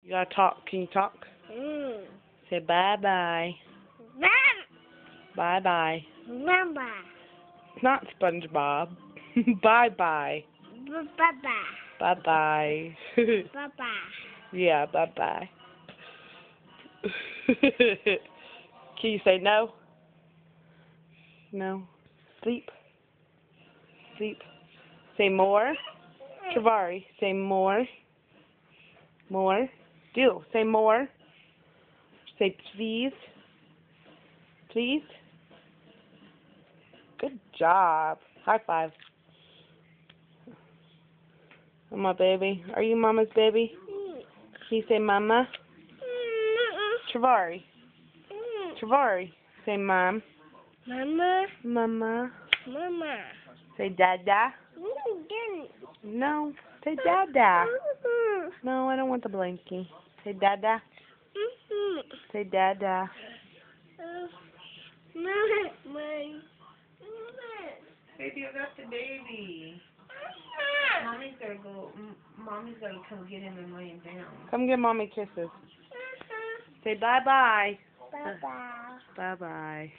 You gotta talk. Can you talk? Say bye-bye. Bye-bye. It's not SpongeBob. Bye-bye. Bye-bye. Yeah, bye-bye. Can you say no? No. Sleep. Sleep. Say more. Travari, say more. More. Do. Say more. Say please. Please. Good job. High five. Mama baby. Are you Mama's baby? Can you say Mama? Travari. Travari. Say Mom. Mama. Mama. Mama. Say Dada. No. Say Dada. No, I don't want the blankie. Say Dada. Say Dada. Baby, I got the baby. Mommy's gotta go. Mommy's gotta come get him and lay him down. Come give Mommy kisses. Say bye-bye. Bye-bye. Bye-bye.